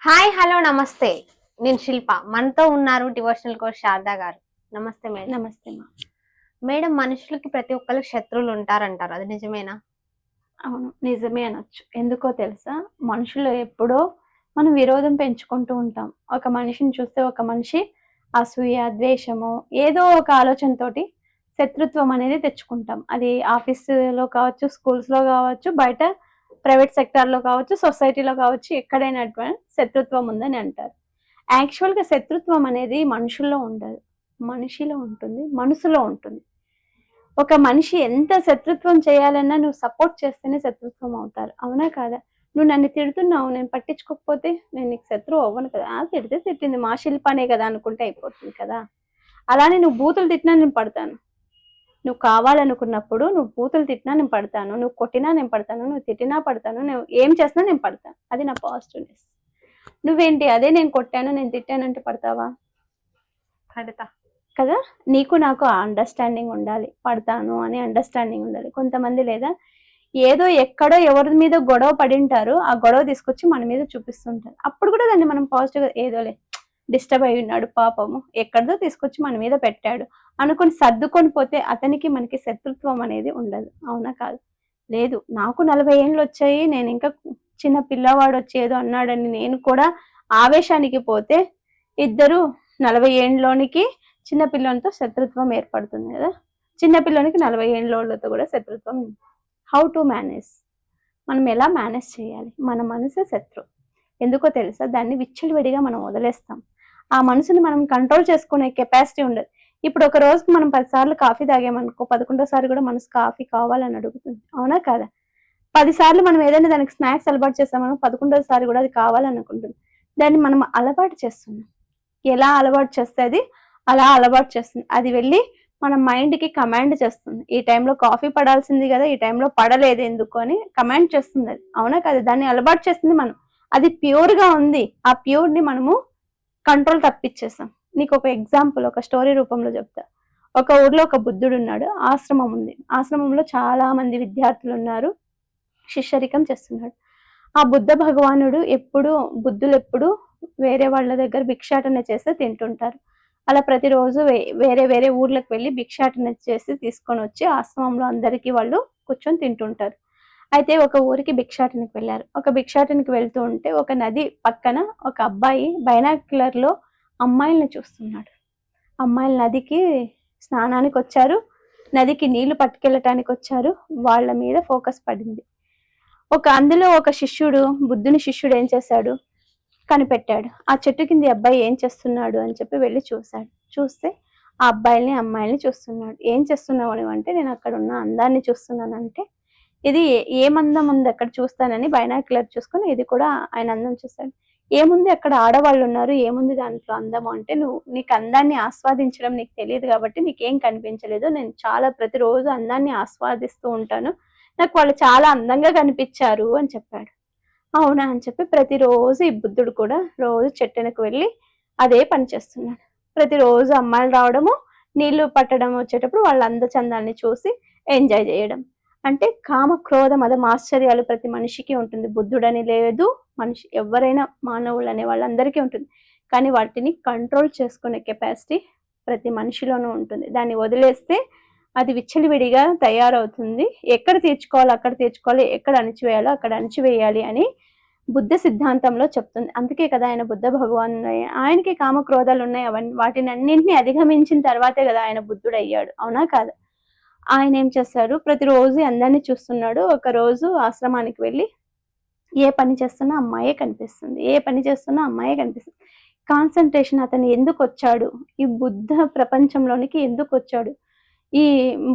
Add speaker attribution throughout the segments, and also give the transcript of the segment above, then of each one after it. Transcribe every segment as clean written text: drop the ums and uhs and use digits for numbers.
Speaker 1: Hi hello నమస్తే. నేను శిల్ప. మనతో ఉన్నారు డివోషనల్ కోచ్ శారదా గారు. నమస్తే మేడం.
Speaker 2: నమస్తే మా.
Speaker 1: మేడం, మనుషులకి ప్రతి ఒక్కరికి శత్రువులు ఉంటారంటారు, అది నిజమేనా?
Speaker 2: అవును, నిజమే అనొచ్చు. ఎందుకో తెలుసా, మనుషులు ఎప్పుడో మనం విరోధం పెంచుకుంటూ ఉంటాం. ఒక మనిషిని చూస్తే ఒక మనిషి అసూయ, ద్వేషము, ఏదో ఒక ఆలోచనతోటి శత్రుత్వం అనేది తెచ్చుకుంటాం. అది ఆఫీసులో కావచ్చు, స్కూల్స్లో కావచ్చు, బయట ప్రైవేట్ సెక్టార్లో కావచ్చు, సొసైటీలో కావచ్చు, ఎక్కడైనా శత్రుత్వం ఉందని అంటారు. యాక్చువల్గా శత్రుత్వం అనేది మనుషుల్లో ఉండదు, మనిషిలో ఉంటుంది, మనసులో ఉంటుంది. ఒక మనిషి ఎంత శత్రుత్వం చేయాలన్నా నువ్వు సపోర్ట్ చేస్తేనే శత్రుత్వం అవుతారు, అవునా కాదా? నువ్వు నన్ను తిడుతున్నావు, నేను పట్టించుకోకపోతే నేను నీకు శత్రువు అవ్వను కదా. తిడితే తిట్టింది, మా శిల్పానే కదా అనుకుంటే అయిపోతుంది కదా. అలానే నువ్వు బూతులు తిట్టినా నేను పడతాను. నువ్వు కావాలనుకున్నప్పుడు నువ్వు బూతులు తిట్టినా నేను పడతాను, నువ్వు కొట్టినా నేను పడతాను, నువ్వు తిట్టినా పడతాను, నువ్వు ఏం చేసినా నేను పడతాను. అది నా పాజిటివ్నెస్. నువ్వేంటి అదే నేను కొట్టాను నేను తిట్టానంటే పడతావా?
Speaker 1: పడతా
Speaker 2: కదా. నీకు నాకు అండర్స్టాండింగ్ ఉండాలి, పడతాను అని అండర్స్టాండింగ్ ఉండాలి. కొంతమంది లేదా ఏదో ఎక్కడో ఎవరి మీద గొడవ పడింటారు, ఆ గొడవ తీసుకొచ్చి మన మీద చూపిస్తుంటారు. అప్పుడు కూడా దాన్ని మనం పాజిటివ్గా ఏదోలే డిస్టర్బ్ అయి ఉన్నాడు పాపము, ఎక్కడిదో తీసుకొచ్చి మన మీద పెట్టాడు అనుకుని సర్దుకొని పోతే అతనికి మనకి శత్రుత్వం అనేది ఉండదు, అవునా కాదు? లేదు, నాకు 40 ఏళ్ళు వచ్చాయి, నేను ఇంకా చిన్న పిల్లవాడు వచ్చి ఏదో అన్నాడని నేను కూడా ఆవేశానికి పోతే ఇద్దరు 40 ఏండ్లోనికి చిన్న పిల్లలతో శత్రుత్వం ఏర్పడుతుంది కదా. చిన్న పిల్లలకి 40 ఏండ్లతో కూడా శత్రుత్వం. హౌ టు మేనేజ్, మనం ఎలా మేనేజ్ చేయాలి? మన మనసే శత్రు. ఎందుకో తెలుసా, దాన్ని విచ్చలవిడిగా మనం వదిలేస్తాం. ఆ మనసుని మనం కంట్రోల్ చేసుకునే కెపాసిటీ ఉండదు. ఇప్పుడు ఒక రోజుకి మనం 10 సార్లు కాఫీ తాగామనుకో, 11వ కూడా మనసు కాఫీ కావాలని అడుగుతుంది, అవునా కాదా? 10 సార్లు మనం ఏదైనా దానికి స్నాక్స్ అలవాటు చేస్తామనుకో, 11వ కూడా అది కావాలనుకుంటుంది. దాన్ని మనం అలవాటు చేస్తున్నాం. ఎలా అలవాటు చేస్తే అది అలా అలవాటు చేస్తుంది. అది వెళ్ళి మన మైండ్కి కమాండ్ చేస్తుంది, ఈ టైంలో కాఫీ పడాల్సింది కదా, ఈ టైంలో పడలేదు ఎందుకు అని కమాండ్ చేస్తుంది అది, అవునా కదా? దాన్ని అలవాటు చేస్తుంది మనం. అది ప్యూర్గా ఉంది, ఆ ప్యూర్ని మనము కంట్రోల్ తప్పించేసాం. నీకు ఒక ఎగ్జాంపుల్ ఒక స్టోరీ రూపంలో చెప్తా. ఒక ఊర్లో ఒక బుద్ధుడు ఉన్నాడు, ఆశ్రమం ఉంది. ఆశ్రమంలో చాలా మంది విద్యార్థులు ఉన్నారు, శిష్యరికం చేస్తున్నాడు. ఆ బుద్ధ భగవానుడు బుద్ధులు ఎప్పుడు వేరే వాళ్ళ దగ్గర భిక్షాటన చేస్తే తింటుంటారు. అలా ప్రతిరోజు వేరే వేరే ఊర్లకు వెళ్ళి భిక్షాటన చేసి తీసుకొని వచ్చి ఆశ్రమంలో అందరికీ వాళ్ళు కూర్చొని తింటుంటారు. అయితే ఒక ఊరికి భిక్షాటనకి వెళ్ళారు. ఒక భిక్షాటనకి వెళ్తూ ఉంటే ఒక నది పక్కన ఒక అబ్బాయి బైనాక్యులర్లో అమ్మాయిల్ని చూస్తున్నాడు. అమ్మాయిలు నదికి స్నానానికి వచ్చారు, నదికి నీళ్లు పట్టుకెళ్ళటానికి వచ్చారు, వాళ్ళ మీద ఫోకస్ పడింది. అందులో ఒక శిష్యుడు, బుద్ధుని శిష్యుడు ఏం చేశాడు, కనిపెట్టాడు. ఆ చెట్టు కింద అబ్బాయి ఏం చేస్తున్నాడు అని చెప్పి వెళ్ళి చూశాడు. చూస్తే ఆ అబ్బాయిల్ని అమ్మాయిల్ని చూస్తున్నాడు. ఏం చేస్తున్నావు అని అంటే, నేను అక్కడ ఉన్న అందాన్ని చూస్తున్నానంటే, ఇది ఏమందం ఉంది అక్కడ చూస్తానని బైనాక్యులర్ చూసుకొని ఇది కూడా ఆయన అందం చూస్తాడు. ఏముంది అక్కడ ఆడవాళ్ళు ఉన్నారు, ఏముంది దాంట్లో అందము అంటే, నీకు అందాన్ని ఆస్వాదించడం నీకు తెలియదు కాబట్టి నీకేం కనిపించలేదు. నేను చాలా ప్రతిరోజు అందాన్ని ఆస్వాదిస్తూ ఉంటాను, నాకు వాళ్ళు చాలా అందంగా కనిపించారు అని చెప్పాడు. అవునా అని చెప్పి ప్రతిరోజు ఈ బుద్ధుడు కూడా రోజు చెట్టునకు వెళ్ళి అదే పని చేస్తున్నాడు. ప్రతిరోజు అమ్మాయిలు రావడము, నీళ్లు పట్టడం వచ్చేటప్పుడు వాళ్ళ అందచందాన్ని చూసి ఎంజాయ్ చేయడం. అంటే కామ క్రోధ మదం ఆశ్చర్యాలు ప్రతి మనిషికి ఉంటుంది. బుద్ధుడని లేదు, మనిషి ఎవరైనా మానవులు అనే వాళ్ళందరికీ ఉంటుంది. కానీ వాటిని కంట్రోల్ చేసుకునే కెపాసిటీ ప్రతి మనిషిలోనూ ఉంటుంది. దాన్ని వదిలేస్తే అది విచ్చలవిడిగా తయారవుతుంది. ఎక్కడ తీర్చుకోవాలో అక్కడ తీర్చుకోవాలి, ఎక్కడ అణిచివేయాలో అక్కడ అణిచివేయాలి అని బుద్ధ సిద్ధాంతంలో చెప్తుంది. అందుకే కదా ఆయన బుద్ధ భగవాన్, ఆయనకి కామక్రోధాలు ఉన్నాయి, వాటిని అన్నింటినీ అధిగమించిన తర్వాతే కదా ఆయన బుద్ధుడు అయ్యాడు, అవునా కాదు? ఆయన ఏం చేశారు, ప్రతిరోజు అందరినీ చూస్తున్నాడు. ఒక రోజు ఆశ్రమానికి వెళ్ళి ఏ పని చేస్తున్నా అమ్మాయే కనిపిస్తుంది, ఏ పని చేస్తున్నా అమ్మాయే కనిపిస్తుంది. కాన్సన్ట్రేషన్, అతను ఎందుకు వచ్చాడు, ఈ బుద్ధ ప్రపంచంలోనికి ఎందుకు వచ్చాడు, ఈ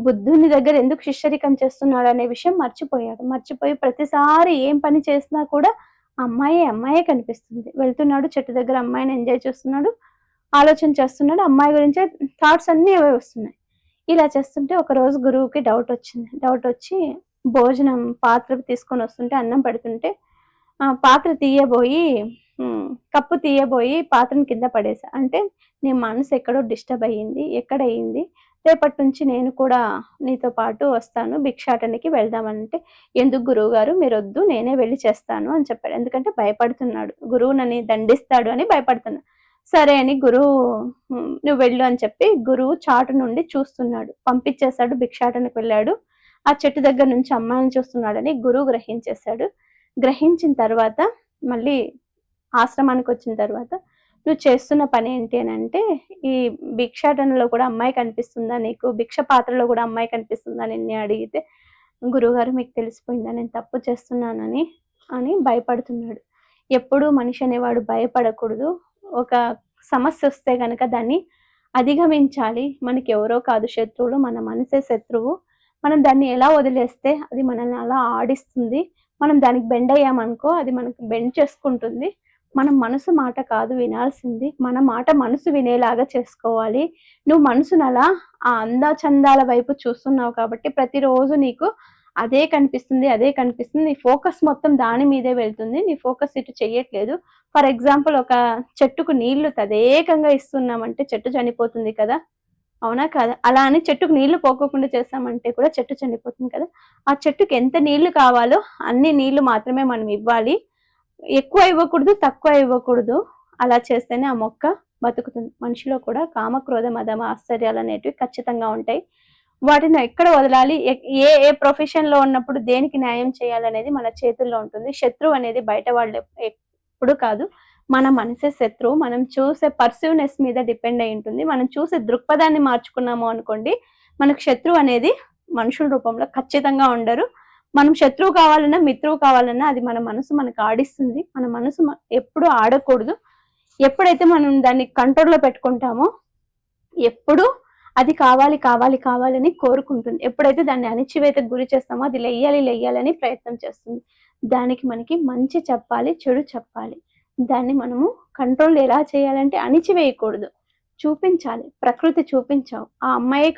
Speaker 2: బుద్ధుని దగ్గర ఎందుకు శిష్యరికం చేస్తున్నాడు అనే విషయం మర్చిపోయాడు. మర్చిపోయి ప్రతిసారి ఏం పని చేసినా కూడా అమ్మాయే కనిపిస్తుంది. వెళ్తున్నాడు చెట్టు దగ్గర, అమ్మాయిని ఎంజాయ్ చేస్తున్నాడు, ఆలోచన చేస్తున్నాడు, అమ్మాయి గురించే థాట్స్ అన్నీ అవే వస్తున్నాయి. ఇలా చేస్తుంటే ఒక రోజు గురువుకి డౌట్ వచ్చింది. డౌట్ వచ్చి భోజనం పాత్ర తీసుకొని వస్తుంటే, అన్నం పెడుతుంటే పాత్ర తీయబోయి కప్పు తీయబోయి పాత్రను కింద పడేసా. అంటే నీ మనసు ఎక్కడో డిస్టర్బ్ అయ్యింది, ఎక్కడయ్యింది, రేపటి నుంచి నేను కూడా నీతో పాటు వస్తాను, భిక్షాటనకి వెళ్దామంటే, ఎందుకు గురువు గారు మీరు వద్దు, నేనే వెళ్ళి చేస్తాను అని చెప్పాడు. ఎందుకంటే భయపడుతున్నాడు, గురువు నన్ను దండిస్తాడు అని భయపడుతున్నాడు. సరే అని గురువు నువ్వు వెళ్ళు అని చెప్పి గురువు చాటు నుండి చూస్తున్నాడు, పంపించేశాడు. భిక్షాటనకు వెళ్ళాడు. ఆ చెట్టు దగ్గర నుంచి అమ్మాయిని చూస్తున్నాడని గురువు గ్రహించేశాడు. గ్రహించిన తర్వాత మళ్ళీ ఆశ్రమానికి వచ్చిన తర్వాత, నువ్వు చేస్తున్న పని ఏంటి అని అంటే, ఈ భిక్షాటనలో కూడా అమ్మాయి కనిపిస్తుందా నీకు, భిక్ష పాత్రలో కూడా అమ్మాయి కనిపిస్తుందా నిన్నే అడిగితే, గురువుగారు మీకు తెలిసిపోయిందా నేను తప్పు చేస్తున్నానని అని భయపడుతున్నాడు. ఎప్పుడూ మనిషి అనేవాడు భయపడకూడదు. ఒక సమస్య వస్తే గనక దాన్ని అధిగమించాలి. మనకి ఎవరో కాదు శత్రువులు, మన మనసే శత్రువు. మనం దాన్ని ఎలా వదిలేస్తే అది మనల్ని అలా ఆడిస్తుంది. మనం దానికి బెండ్ అయ్యామనుకో అది మనకు బెండ్ చేసుకుంటుంది. మనం మనసు మాట కాదు వినాల్సింది, మన మాట మనసు వినేలాగా చేసుకోవాలి. నువ్వు మనసును అలా ఆ అందచందాల వైపు చూస్తున్నావు కాబట్టి ప్రతిరోజు నీకు అదే కనిపిస్తుంది, అదే కనిపిస్తుంది. నీ ఫోకస్ మొత్తం దాని మీదే వెళ్తుంది, నీ ఫోకస్ ఇటు చెయ్యట్లేదు. ఫర్ ఎగ్జాంపుల్, ఒక చెట్టుకు నీళ్లు తదేకంగా ఇస్తున్నామంటే చెట్టు చనిపోతుంది కదా, అవునా కదా? అలా అని చెట్టుకు నీళ్లు పోకోకుండా చేస్తామంటే కూడా చెట్టు చనిపోతుంది కదా. ఆ చెట్టుకి ఎంత నీళ్లు కావాలో అన్ని నీళ్లు మాత్రమే మనం ఇవ్వాలి. ఎక్కువ ఇవ్వకూడదు, తక్కువ ఇవ్వకూడదు. అలా చేస్తేనే ఆ మొక్క బతుకుతుంది. మనిషిలో కూడా కామ, క్రోధ, మదమ, ఆశ్చర్యాలు అనేటివి ఖచ్చితంగా ఉంటాయి. వాటిని ఎక్కడ వదలాలి, ఏ ఏ ప్రొఫెషన్ లో ఉన్నప్పుడు దేనికి న్యాయం చేయాలనేది మన చేతుల్లో ఉంటుంది. శత్రువు అనేది బయట వాళ్ళు ఎప్పుడు కాదు, మన మనసే శత్రువు. మనం చూసే పర్సీవ్నెస్ మీద డిపెండ్ అయి ఉంటుంది. మనం చూసే దృక్పథాన్ని మార్చుకున్నాము అనుకోండి, మనకు శత్రువు అనేది మనుషుల రూపంలో ఖచ్చితంగా ఉండరు. మనం శత్రువు కావాలన్నా మిత్రువు కావాలన్నా అది మన మనసు మనకు ఆడిస్తుంది. మన మనసు ఎప్పుడు ఆడకూడదు. ఎప్పుడైతే మనం దాన్ని కంట్రోల్లో పెట్టుకుంటామో ఎప్పుడు అది కావాలి కావాలి కావాలని కోరుకుంటుంది. ఎప్పుడైతే దాన్ని అణిచివేతకు గురి చేస్తామో అది లెయ్యాలని ప్రయత్నం చేస్తుంది. దానికి మనకి మంచి చెప్పాలి, చెడు చెప్పాలి. దాన్ని మనము కంట్రోల్ ఎలా చేయాలంటే అణిచివేయకూడదు, చూపించాలి. ప్రకృతి చూపించావు, ఆ అమ్మాయి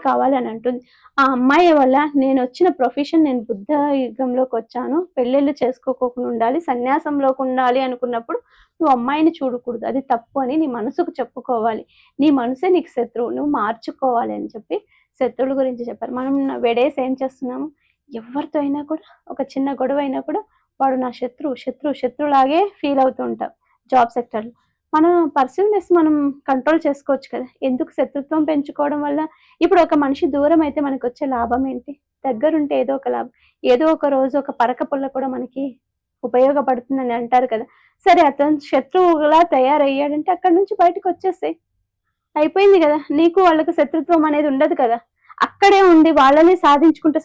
Speaker 2: కావాలి అని అంటుంది. ఆ అమ్మాయి వల్ల నేను వచ్చిన ప్రొఫెషన్, నేను బుద్ధ యుగంలోకి వచ్చాను, పెళ్ళిళ్ళు చేసుకోకుండా ఉండాలి, సన్యాసంలోకి ఉండాలి అనుకున్నప్పుడు నువ్వు అమ్మాయిని చూడకూడదు, అది తప్పు అని నీ మనసుకు చెప్పుకోవాలి. నీ మనసే నీకు శత్రువు, నువ్వు మార్చుకోవాలి అని చెప్పి శత్రువుల గురించి చెప్పారు. మనం వెడేసి ఏం చేస్తున్నాము, ఎవరితో అయినా కూడా ఒక చిన్న గొడవ అయినా కూడా వాడు నా శత్రువులాగే ఫీల్ అవుతూ ఉంటాం. జాబ్ సెక్టర్లో మన పర్సీవ్నెస్ మనం కంట్రోల్ చేసుకోవచ్చు కదా. ఎందుకు శత్రుత్వం పెంచుకోవడం వల్ల? ఇప్పుడు ఒక మనిషి దూరం అయితే మనకు వచ్చే లాభం ఏంటి? దగ్గరుంటే ఏదో ఒక లాభం, ఏదో ఒక రోజు ఒక పరక పుల్ల కూడా మనకి ఉపయోగపడుతుందని అంటారు కదా. సరే, అతను శత్రువులా తయారయ్యాడంటే అక్కడి నుంచి బయటకు వచ్చేసాయి, అయిపోయింది కదా. నీకు వాళ్ళకు శత్రుత్వం అనేది ఉండదు కదా. అక్కడే ఉండి వాళ్ళని సాధించుకుంటూ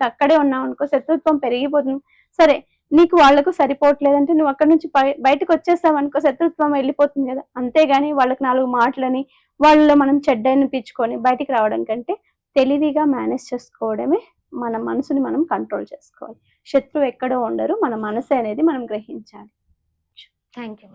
Speaker 2: అక్కడే ఉన్నావు అనుకో, శత్రుత్వం పెరిగిపోతుంది. సరే, నీకు వాళ్లకు సరిపోవట్లేదంటే నువ్వు అక్కడ నుంచి బయటకు వచ్చేస్తావు అనుకో, శత్రుత్వం వెళ్ళిపోతుంది కదా. అంతేగాని వాళ్ళకి 4 మాటలని వాళ్ళలో మనం చెడ్డనిపించుకొని బయటికి రావడం కంటే తెలివిగా మేనేజ్ చేసుకోవడమే. మన మనసుని మనం కంట్రోల్ చేసుకోవాలి. శత్రువు ఎక్కడో ఉండరు, మన మనసు అనేది మనం గ్రహించాలి.
Speaker 1: Thank you.